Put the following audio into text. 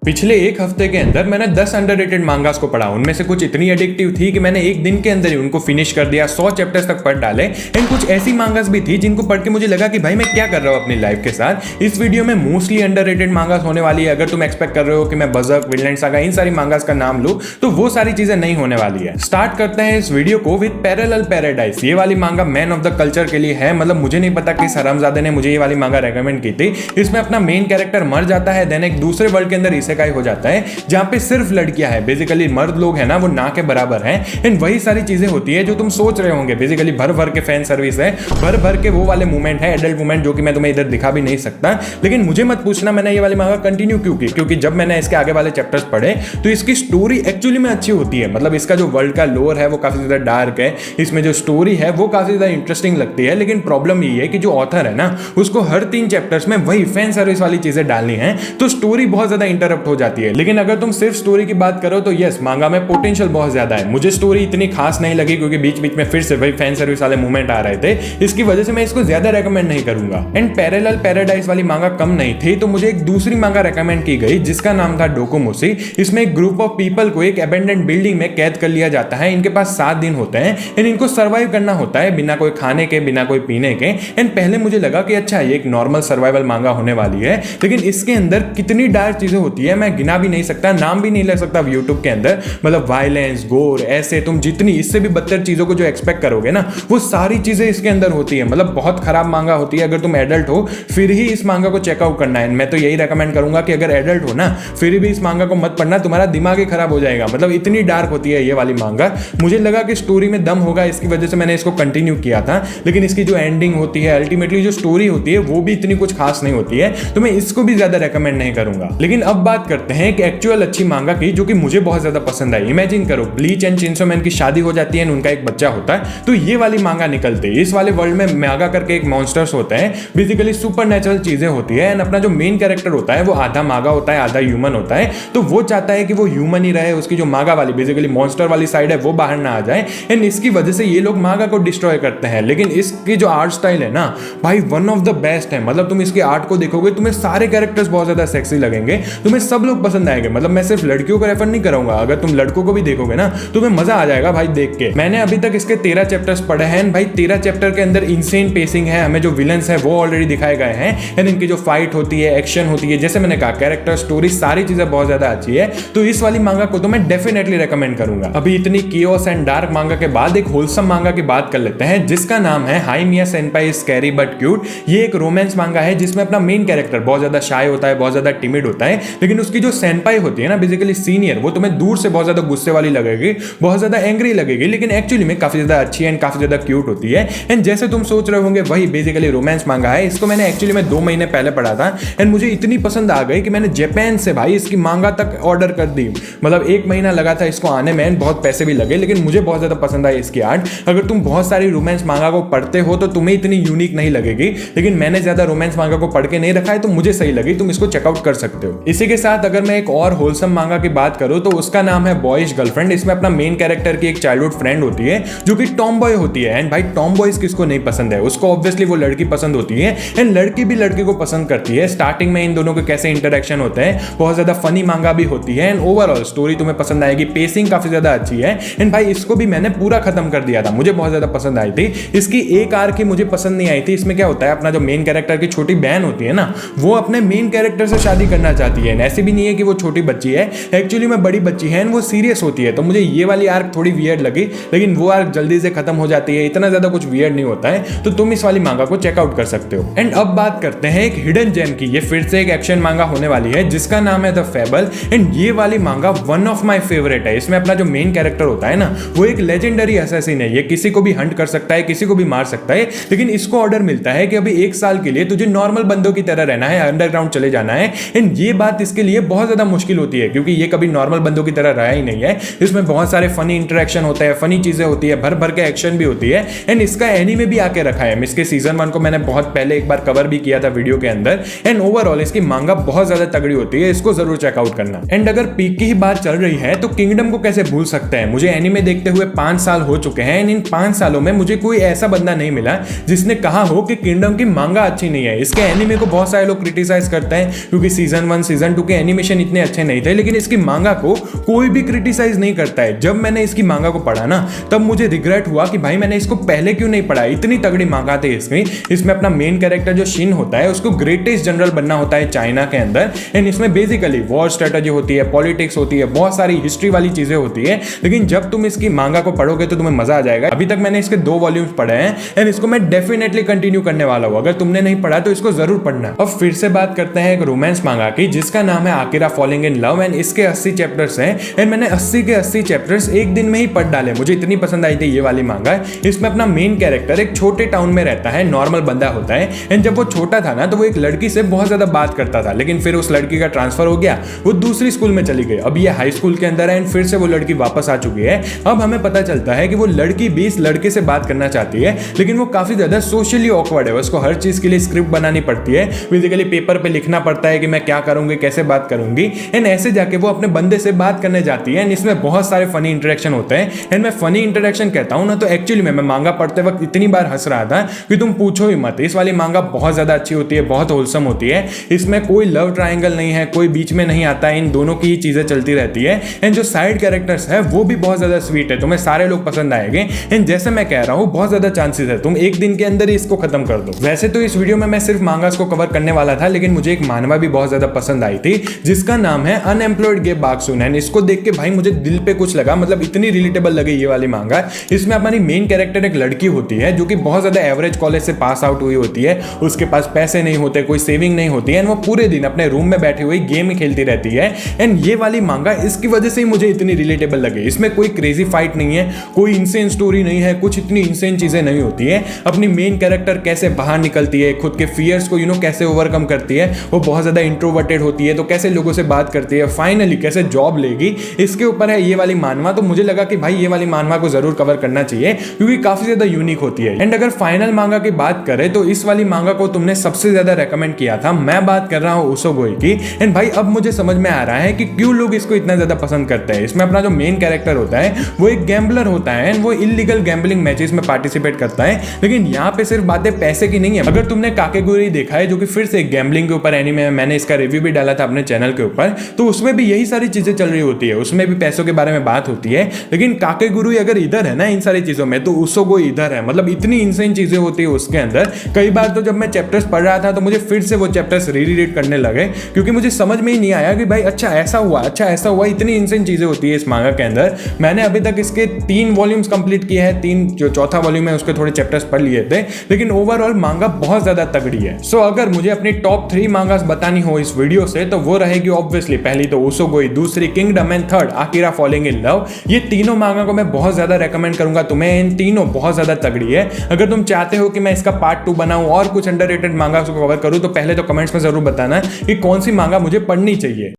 पिछले एक हफ्ते के अंदर मैंने 10 अंडररेटेड मांगास को पढ़ा। उनमें से कुछ इतनी एडिक्टिव थी कि मैंने एक दिन के अंदर ही उनको फिनिश कर दिया, 100 चैप्टर्स तक पढ़ डाले। एंड कुछ ऐसी मांगास भी थी जिनको पढ़ के मुझे लगा कि भाई मैं क्या कर रहा हूँ अपनी लाइफ के साथ। इस वीडियो में मोस्टली अंडररेटेड मांगास होने वाली है। अगर तुम एक्सपेक्ट कर रहे हो कि मैं बर्ज़र्क, विनलैंड सागा इन सारी मांगास का नाम लूं तो वो सारी चीजें नहीं होने वाली है। स्टार्ट करते हैं इस वीडियो को विद पैरेलल पैराडाइज। ये वाली मांगा मैन ऑफ द कल्चर के लिए है। मतलब मुझे नहीं पता किस हरामजादे ने मुझे ये वाली मांगा रेकमेंड की थी। इसमें अपना मेन कैरेक्टर मर जाता है, देन एक दूसरे वर्ल्ड के अंदर इसेकाई हो जाता है जहां पे सिर्फ लड़कियां हैं। बेसिकली मर्द लोग हैं ना वो ना के बराबर हैं। एंड वही सारी चीजें होती है जो तुम सोच रहे होंगे। बेसिकली भर भर के फैन सर्विस है, भर भर के वो वाले मूवमेंट है, एडल्ट मूवमेंट, जो कि मैं तुम्हें इधर दिखा भी नहीं सकता। लेकिन मुझे मत पूछना मैंने ये वाली मांगा कंटिन्यू क्यों की, क्योंकि जब मैंने इसके आगे वाले चैप्टर्स पढ़े तो इसकी स्टोरी एक्चुअली में अच्छी होती है। मतलब इसका जो वर्ल्ड का लोर है वो काफी ज्यादा डार्क है, इसमें जो स्टोरी है वो काफी ज्यादा इंटरेस्टिंग लगती है। लेकिन प्रॉब्लम ये है कि जो ऑथर है ना उसको हर 3 चैप्टर्स में वही फैन सर्विस वाली चीजें डालनी है, तो स्टोरी बहुत ज्यादा इंटरप्ट हो जाती है। लेकिन अगर तुम सिर्फ स्टोरी की बात करो तो यस, मांगा में पोटेंशियल बहुत ज्यादा है। मुझे स्टोरी इतनी खास नहीं लगी क्योंकि बीच बीच में फिर से वही फैन सर्विस वाले मूवमेंट आ रहे थे। इसकी वजह से मैं इसको ज्यादा रेकमेंड नहीं करूंगा। एंड पैरेलल पैराडाइज वाली मांगा कम नहीं थी तो मुझे एक दूसरी मांगा रेकमेंड की गई जिसका नाम था डोकोमोसी। इसमें एक ग्रुप ऑफ पीपल को एक अबेंडेंड बिल्डिंग में कैद कर लिया जाता है। इनके पास 7 दिन होते हैं एंड इनको सर्वाइव करना होता है बिना कोई खाने के, बिना कोई पीने के। एंड पहले मुझे लगा कि अच्छा ये एक नॉर्मल सर्वाइवल मांगा होने वाली है, लेकिन इसके अंदर कितनी डार्क चीजें होती है मैं गिना भी नहीं सकता, नाम भी नहीं ले सकता यूट्यूब के अंदर। मतलब वायलेंस, गोर, ऐसे तुम जितनी इससे भी बदतर चीजों को जो एक्सपेक्ट करोगे ना वो सारी चीजें इसके अंदर होती है। मतलब बहुत खराब मांगा होती है। अगर तुम एडल्ट हो फिर ही इस मांगा को चेकआउट करना है। मैं तो यही रेकमेंड करूंगा कि अगर एडल्ट हो ना फिर भी इस मांगा को मत पढ़ना, तुम्हारा दिमाग ही खराब हो जाएगा। मतलब इतनी डार्क होती है ये वाली मांगा। मुझे लगा कि स्टोरी में दम होगा, इसकी वजह से मैंने इसको कंटिन्यू किया था। लेकिन इसकी जो एंडिंग होती है, अल्टीमेटली जो स्टोरी होती है वो भी इतनी कुछ खास नहीं होती है, तो मैं इसको भी ज्यादा रेकमेंड नहीं करूंगा। लेकिन अब बात करते हैं एक एक्चुअल अच्छी मांगा की जो कि मुझे बहुत ज्यादा पसंद आई। इमेजिन करो ब्लीच एंड चेनसो मैन की शादी हो जाती है, उनका एक बच्चा होता है, तो ये वाली मांगा निकलती है। इस वाले वर्ल्ड में मांगा करके एक मॉन्स्टर्स होते हैं, बेसिकली सुपरनेचुरल चीजें होती है। एंड अपना जो मेन कैरेक्टर होता है वो आधा मांगा होता है, आधा ह्यूमन होता है। तो वो चाहता है कि वो ह्यूमन ही रहे, उसकी जो मांगा वाली बेसिकली मॉन्स्टर वाली साइड है वो बाहर ना आ जाए। एंड इसकी वजह से ये लोग मांगा को डिस्ट्रॉय करते हैं। लेकिन इसकी जो आर्ट स्टाइल है ना भाई वन ऑफ द बेस्ट है। मतलब तुम इसके आर्ट को देखोगे तुम्हें सारे कैरेक्टर्स बहुत ज्यादा सेक्सी लगेंगे, तुम्हें सब लोग पसंद आएंगे। मतलब मैं सिर्फ लड़कियों को रेफर नहीं करूंगा, अगर तुम लड़कों को भी देखोगे ना तुम्हें मजा आ जाएगा भाई देख के। मैंने अभी तक इसके 13 चैप्टर्स पढ़े हैं भाई। 13 चैप्टर के अंदर इंसेन पेसिंग है। हमें जो विलन्स है वो ऑलरेडी दिखाए गए हैं एंड इनकी जो फाइट होती है, एक्शन होती है, जैसे मैंने कहा कैरेक्टर, स्टोरी, सारी चीजें बहुत ज्यादा अच्छी है। तो इस वाली मांगा को तो मैं डेफिनेटली रेकमेंड करूंगा। अभी इतनी कियोस एंड डार्क मांगा के बाद एक होलसम मांगा की बात कर लेते हैं जिसका नाम है hi Miya senpai is scary but cute. ये एक रोमांस मांगा है जिसमें अपना मेन कैरेक्टर बहुत ज्यादा शाय होता है, बहुत ज्यादा टिमिड होता है। लेकिन उसकी जो सेनपाई होती है ना बेसिकली सीनियर, वो तुम्हें दूर से बहुत ज्यादा गुस्से वाली लगेगी, बहुत ज्यादा एंग्री लगेगी, लेकिन एक्चुअली में काफी ज्यादा अच्छी एंड काफी ज्यादा क्यूट होती है। एंड जैसे तुम सोच रहे होंगे वही बेसिकली रोमांस मांगा है। इसको मैंने एक्चुअली में 2 महीने पहले पढ़ा था एंड मुझे इतनी पसंद आ गई कि मैंने जापान से भाई इसकी मांगा तक ऑर्डर कर दी। मतलब 1 महीना लगा था इसको आने में, बहुत पैसे भी लगे, लेकिन मुझे बहुत ज्यादा पसंद आई इसकी आर्ट। अगर तुम बहुत सारी रोमांस मांगा को पढ़ते हो तो तुम्हें इतनी यूनिक नहीं लगेगी, लेकिन मैंने ज्यादा रोमांस मांगा को पढ़ के नहीं रखा है तो मुझे सही लगी, तुम इसको चेकआउट कर सकते हो। इसी के साथ अगर मैं एक और होलसम मांगा की बात करूं तो उसका नाम है बॉयज गर्लफ्रेंड। इसमें अपना मेन कैरेक्टर की एक चाइल्डहुड फ्रेंड होती है जो कि टॉम बॉय होती है। एंड भाई टॉम बॉयज किसको नहीं पसंद है, उसको ऑब्वियसली वो लड़की पसंद होती है एंड लड़की भी लड़के को पसंद करती है। स्टार्टिंग में इन दोनों के कैसे इंटरेक्शन होते हैं, बहुत ज्यादा फनी मांगा भी होती है एंड ओवरऑल स्टोरी तुम्हें पसंद आएगी। पेसिंग काफी ज्यादा अच्छी है एंड भाई इसको भी मैंने पूरा खत्म कर दिया था, मुझे बहुत ज्यादा पसंद आई थी। इसकी एक आर्क ही मुझे पसंद नहीं आई थी। इसमें क्या होता है, अपना जो मेन कैरेक्टर की छोटी बहन होती है ना वो अपने मेन कैरेक्टर से शादी करना चाहती है। ऐसे भी नहीं है कि वो छोटी बच्ची है, एक्चुअली में बड़ी बच्ची है, वो सीरियस होती है। तो मुझे ये वाली आर्क थोड़ी वियर्ड लगी, लेकिन वो आर्क जल्दी से खत्म हो जाती है, इतना ज्यादा कुछ वियर्ड नहीं होता है। तो तुम इस वाली मांगा को चेकआउट कर सकते हो। एंड अब बात करते हैं एक हिडन जेम की। ये फिर से एक एक्शन मांगा होने वाली है जिसका नाम है द फेबल। एंड ये वाली मांगा वन ऑफ माय फेवरेट है। इसमें अपना जो मेन कैरेक्टर होता है ना वो एक लेजेंडरी असैसिन है। ये किसी को भी हंट कर सकता है, किसी को भी मार सकता है, लेकिन इसको ऑर्डर मिलता है कि अभी 1 साल के लिए तुझे नॉर्मल बंदों की तरह रहना है, अंडरग्राउंड चले जाना है। एंड ये बात इसके लिए बहुत ज्यादा मुश्किल होती है क्योंकि ये कभी नॉर्मल बंदों की तरह रहा ही नहीं है। इसमें बहुत सारे फनी इंटरेक्शन होते हैं, फनी चीजें होती है, भर भर के एक्शन भी होती है। एंड इसका एनीमे भी आके रखा है। इसके सीजन 1 को मैंने बहुत पहले एक बार कवर भी किया था वीडियो के अंदर। एंड ओवरऑल इसकी मांगा बहुत ज्यादा तगड़ी होती है, इसको जरूर चेकआउट करना। एंड अगर पीक की ही बात चल रही है तो किंगडम को कैसे भूल सकते हैं। मुझे एनीमे देखते हुए 5 साल हो चुके हैं। इन 5 सालों में मुझे कोई ऐसा बंदा नहीं मिला जिसने कहा हो कि किंगडम की मांगा अच्छी नहीं है। इसके एनीमे को बहुत सारे लोग क्रिटिसाइज करते हैं क्योंकि सीजन 1 सीजन 2 के एनिमेशन इतने अच्छे नहीं थे, लेकिन इसकी मांगा को कोई भी क्रिटिसाइज नहीं करता है। जब मैंने इसकी मांगा को पढ़ा ना, तब मुझे रिग्रेट हुआ कि भाई मैंने इसको पहले क्यों नहीं पढ़ा। इतनी तगड़ी मांगा थी इसमें अपना मेन कैरेक्टर जो शिन होता है उसको ग्रेटेस्ट जनरल बनना होता है चाइना के अंदर। एंड इसमें बेसिकली वॉर स्ट्रेटेजी होती है, पॉलिटिक्स होती है, बहुत सारी हिस्ट्री वाली चीजें होती है। लेकिन जब तुम इसकी मांगा को पढ़ोगे तो तुम्हें मजा आ जाएगा। अभी तक मैंने इसके 2 वॉल्यूम्स पढ़े हैं एंड इसको मैं डेफिनेटली कंटिन्यू करने वाला हूं। अगर तुमने नहीं पढ़ा तो इसको जरूर पढ़ना। अब फिर से बात करते हैं एक रोमांस मांगा की जिसका नाम है Akira falling in love. And इसके 80 चैप्टर्स हैं एंड मैंने 80 के 80 चैप्टर्स एक दिन में ही पढ़ डाले। मुझे इतनी पसंद आई थी ये वाली मांगा। इसमें अपना मेन कैरेक्टर एक छोटे टाउन में रहता है, नॉर्मल बंदा होता है। एंड जब वो छोटा था ना तो वो एक लड़की से बहुत ज्यादा बात करता था, लेकिन फिर उस लड़की का ट्रांसफर हो गया, वो दूसरी स्कूल में चली गई। अब ये हाई स्कूल के अंदर है एंड फिर से वो लड़की वापस आ चुकी है। अब हमें पता चलता है कि वो लड़की भी इस लड़के से बात करना चाहती है, लेकिन वो काफी ज्यादा सोशली ऑकवर्ड है। उसको हर चीज के लिए स्क्रिप्ट बनानी पड़ती है, बेसिकली पेपर पे लिखना पड़ता है कि मैं क्या करूंगी, कैसे बात करूंगी। एंड ऐसे जाके वो अपने बंदे से बात करने जाती है। एंड इसमें बहुत सारे फनी इंटरेक्शन होते हैं। एंड मैं फनी इंटरेक्शन कहता हूं ना तो एक्चुअली मैं मांगा पढ़ते वक्त इतनी बार हंस रहा था कि तुम पूछो ही मत। इस वाली मांगा बहुत ज्यादा अच्छी होती है, बहुत होलसम होती है। इसमें कोई लव ट्रायंगल नहीं है, कोई बीच में नहीं आता है, इन दोनों की ही चीजें चलती रहती है। एंड जो साइड कैरेक्टर्स है वो भी बहुत ज्यादा स्वीट है, तुम्हें सारे लोग पसंद आएंगे। एंड जैसे मैं कह रहा हूं बहुत ज्यादा चांसेस है तुम एक दिन के अंदर ही इसको खत्म कर दो। वैसे तो इस वीडियो में मैं सिर्फ मांगास को कवर करने वाला था, लेकिन मुझे एक मानवा भी बहुत ज्यादा पसंद आई थी जिसका नाम है अनएम्प्लॉयड गे बाक्सुन। एंड इसको देख के भाई मुझे दिल पे कुछ लगा, मतलब इतनी रिलेटेबल लगी ये वाली मांगा। इसमें हमारी मेन कैरेक्टर एक लड़की होती है जो कि बहुत ज्यादा एवरेज कॉलेज से पास आउट हुई होती है। उसके पास पैसे नहीं होते, कोई सेविंग नहीं होती है। एंड वो पूरे दिन अपने रूम में बैठी हुई गेम खेलती रहती है। एंड ये वाली मांगा इसकी वजह से ही मुझे इतनी रिलेटेबल लगी। इसमें कोई क्रेजी फाइट नहीं है, कोई इंसेन स्टोरी नहीं है, कुछ इतनी इंसेन चीजें नहीं होती है। अपनी मेन कैरेक्टर कैसे बाहर निकलती है, खुद के फियर्स को कैसे ओवरकम करती है, वो बहुत ज्यादा इंट्रोवर्टेड होती है तो कैसे लोगों से बात करती है, फाइनली कैसे जॉब लेगी, इसके ऊपर है ये वाली मानवा। तो मुझे लगा कि भाई ये वाली मानवा को जरूर कवर करना चाहिए क्योंकि काफी ज्यादा यूनिक होती है। एंड अगर फाइनल मांगा की बात करें तो इस वाली मांगा को तुमने सबसे ज्यादा रेकमेंड किया था, मैं बात कर रहा हूं उसोगोई की। एंड भाई अब मुझे समझ में आ रहा है कि क्यों लोग इसको इतना ज्यादा पसंद करते हैं। इसमें अपना जो मेन कैरेक्टर होता है वो एक गैम्बलर होता है एंड वो इलीगल गैम्बलिंग मैचेस में पार्टिसिपेट करता है। लेकिन यहाँ पे सिर्फ बातें पैसे की नहीं है। अगर तुमने काकेगुरी देखा है जो कि फिर से गैम्बलिंग के ऊपर एनीमे है, मैंने इसका रिव्यू भी डाला था अपने चैनल के ऊपर, तो उसमें भी यही सारी चीजें चल रही होती है। उसमें भी पैसों के बारे में बात होती है। लेकिन काकेगुरी अगर इधर है ना इन सारी चीजों में, तो उसोगोई इधर है। मतलब इतनी इंसेन चीजें होती है उसके अंदर। कई बार तो जब मैं चैप्टर्स पढ़ रहा था तो मुझे फिर से वो चैप्टर्स रीड करने लगे क्योंकि मुझे समझ में ही नहीं आया कि भाई अच्छा ऐसा हुआ, अच्छा ऐसा हुआ। इतनी इंसेन चीजें होती है इस मांगा के अंदर। मैंने अभी तक इसके 3 वॉल्यूम्स कंप्लीट किए हैं, 3 जो चौथा वॉल्यूम है उसके थोड़े चैप्टर्स पढ़ लिए थे, लेकिन ओवरऑल मांगा बहुत ज्यादा तगड़ी है। सो अगर मुझे अपनी टॉप 3 मांगास बतानी हो इस वीडियो से तो वो रहेगी ऑब्वियसली पहली तो उसोगोई, दूसरी kingdom and third Akira falling in love. ये तीनों मांगा को मैं बहुत ज्यादा रेकमेंड करूंगा तुम्हें। इन तीनों बहुत ज्यादा तगड़ी है। अगर तुम चाहते हो कि मैं इसका पार्ट 2 बनाऊं और कुछ अंडररेटेड मांगा को कवर करूं तो पहले तो कमेंट्स में जरूर बताना कि कौन सी मांगा मुझे पढ़नी चाहिए।